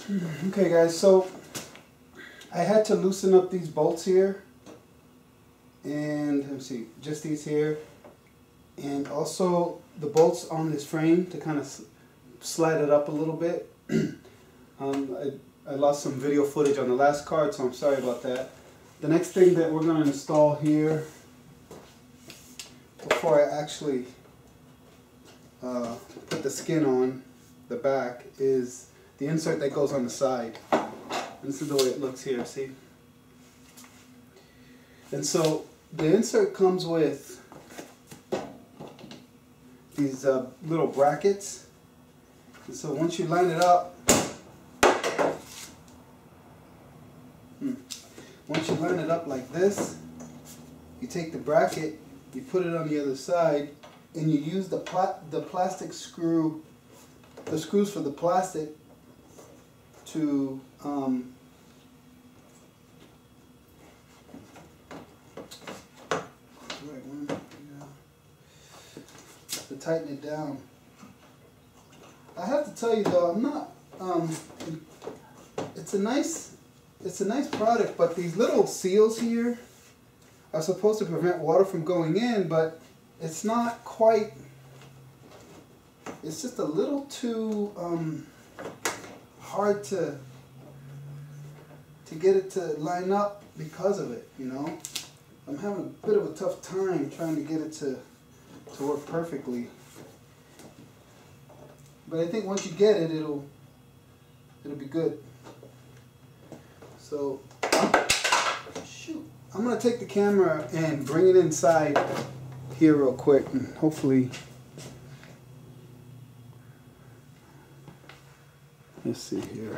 Okay guys, so I had to loosen up these bolts here, and let me see, just these here, and also the bolts on this frame to kind of slide it up a little bit. I lost some video footage on the last card, so I'm sorry about that. The next thing that we're going to install here, before I actually put the skin on the back, is the insert that goes on the side. And this is the way it looks here, see? And so the insert comes with these little brackets. And so once you line it up, like this, you take the bracket, you put it on the other side, and you use the plastic screw, the screws for the plastic to to tighten it down. I have to tell you though, I'm not. It's a nice product, but these little seals here are supposed to prevent water from going in, but it's not quite. It's just a little too hard to get it to line up because of it, you know. I'm having a bit of a tough time trying to get it to work perfectly. But I think once you get it, it'll be good. So, shoot, I'm gonna take the camera and bring it inside here real quick, and hopefully, let's see here.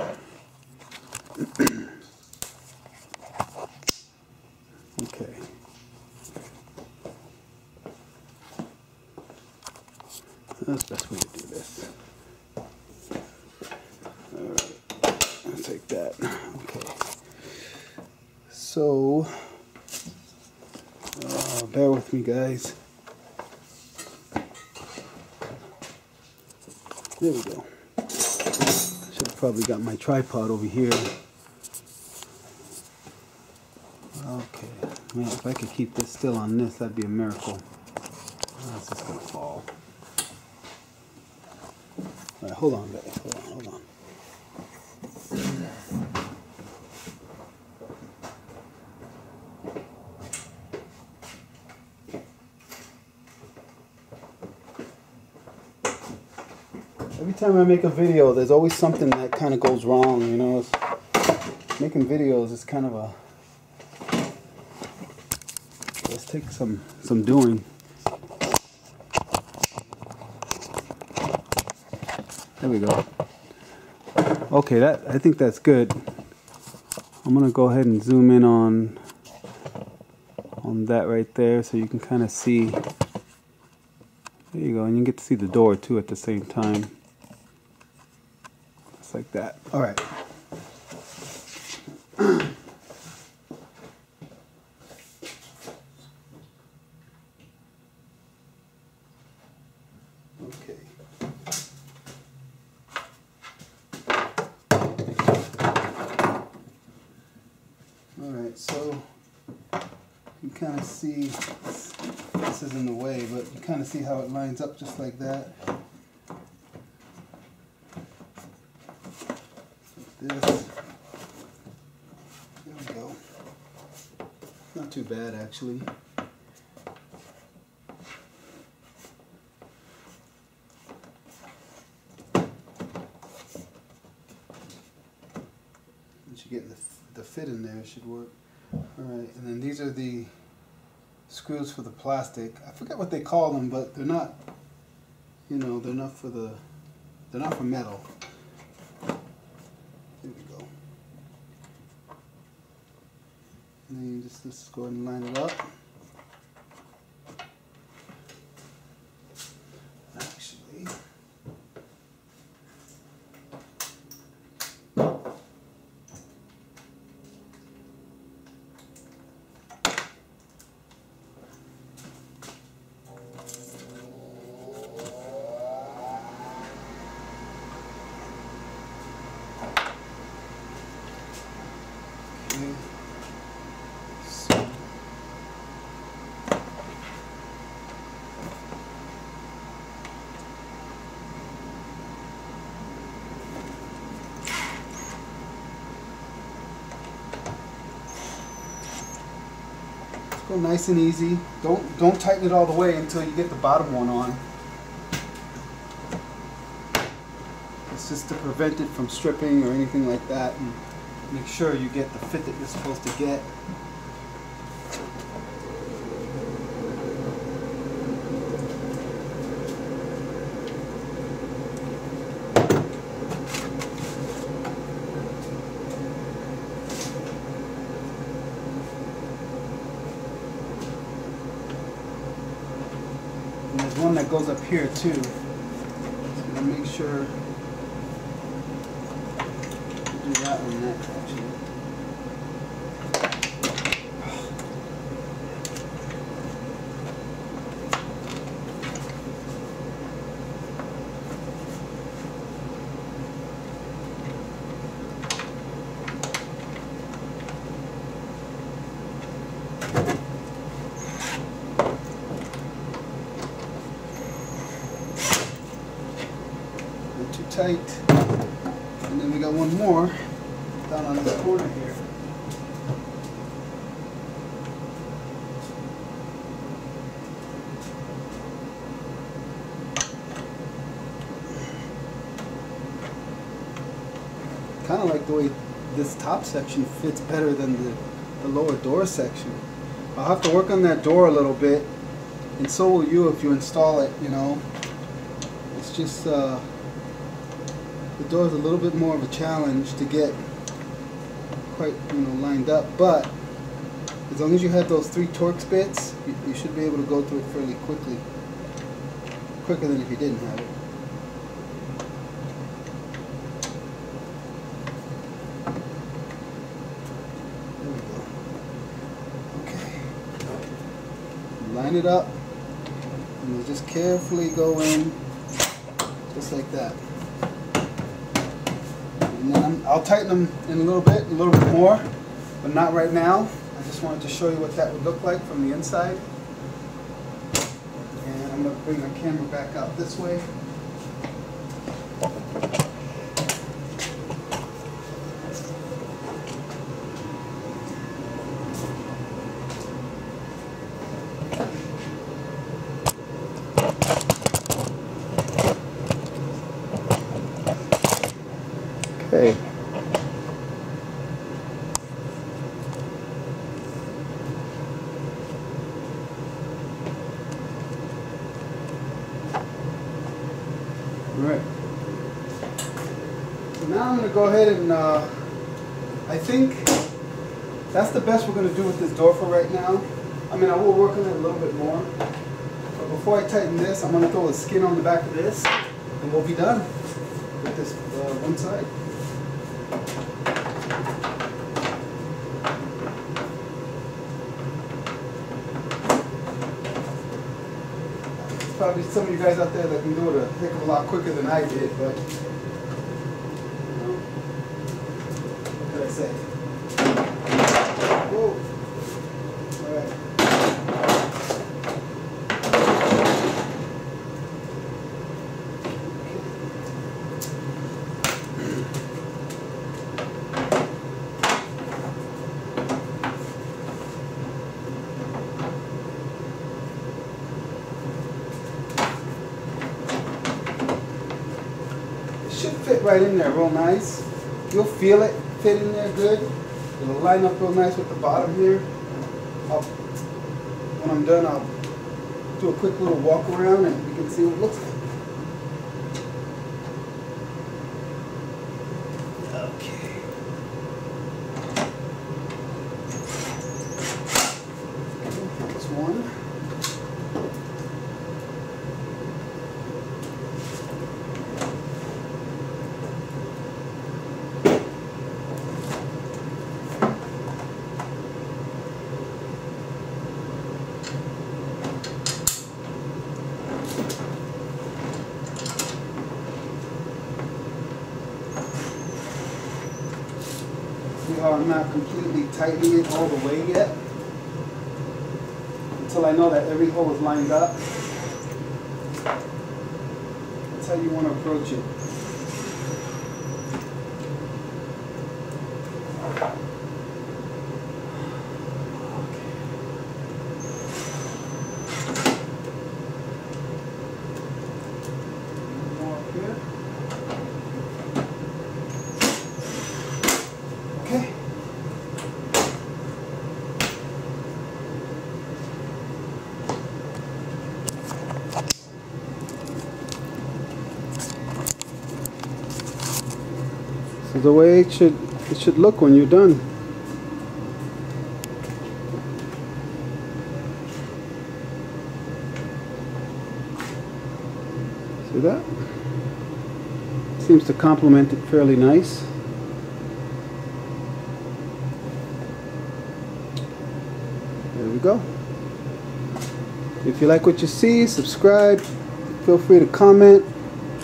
Okay. That's the best way to do this. Alright, I'll take that. Okay. So, bear with me, guys. There we go. Should have probably got my tripod over here. Okay. Man, if I could keep this still on this, that'd be a miracle. Oh, it's just gonna fall. Alright, hold on, guys. Hold on. Every time I make a video, there's always something that kind of goes wrong, you know. Making videos is kind of a... Let's take some doing. There we go. Okay, I think that's good. I'm gonna go ahead and zoom in on that right there, so you can kind of see. There you go, and you get to see the door too at the same time. Just like that. All right. Okay. All right, so you kind of see, this is in the way, but you kind of see how it lines up just like that. Like this. There we go. Not too bad, actually. Once you get the fit in there, it should work. Alright, and then these are the screws for the plastic. I forget what they call them, but they're not, you know, they're not for metal. There we go. And then you just, let's go ahead and line it up. Actually, Go nice and easy. Don't tighten it all the way until you get the bottom one on. It's just to prevent it from stripping or anything like that, and make sure you get the fit that you're supposed to get. And there's one that goes up here too. So I'm gonna make sure to do that one next actually. Too tight, and then we got one more down on this corner here. Kind of like the way this top section fits better than the lower door section. I'll have to work on that door a little bit, and so will you if you install it, you know. It's just the door is a little bit more of a challenge to get quite, you know, lined up, but as long as you have those 3 Torx bits, you should be able to go through it fairly quickly, quicker than if you didn't have it. There we go. Okay, line it up, and we'll just carefully go in, just like that. And then I'll tighten them in a little bit more, but not right now. I just wanted to show you what that would look like from the inside. And I'm going to bring my camera back out this way. Okay. Alright. So now I'm going to go ahead and I think that's the best we're going to do with this door for right now. I mean, I will work on it a little bit more. But before I tighten this, I'm going to throw a skin on the back of this, and we'll be done with this one side. Probably some of you guys out there that can do it a heck of a lot quicker than I did, but you know, what can I say? Whoa. All right. Should fit right in there real nice. You'll feel it fit in there good. It'll line up real nice with the bottom here. When I'm done, I'll do a quick little walk around and you can see what it looks like. Okay. This one. See how I'm not completely tightening it all the way yet? Until I know that every hole is lined up. That's how you want to approach it. is the way it should look when you're done. See that? Seems to complement it fairly nice. There we go. If you like what you see, subscribe. Feel free to comment.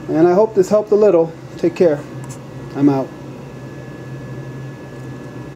And I hope this helped a little. Take care. I'm out.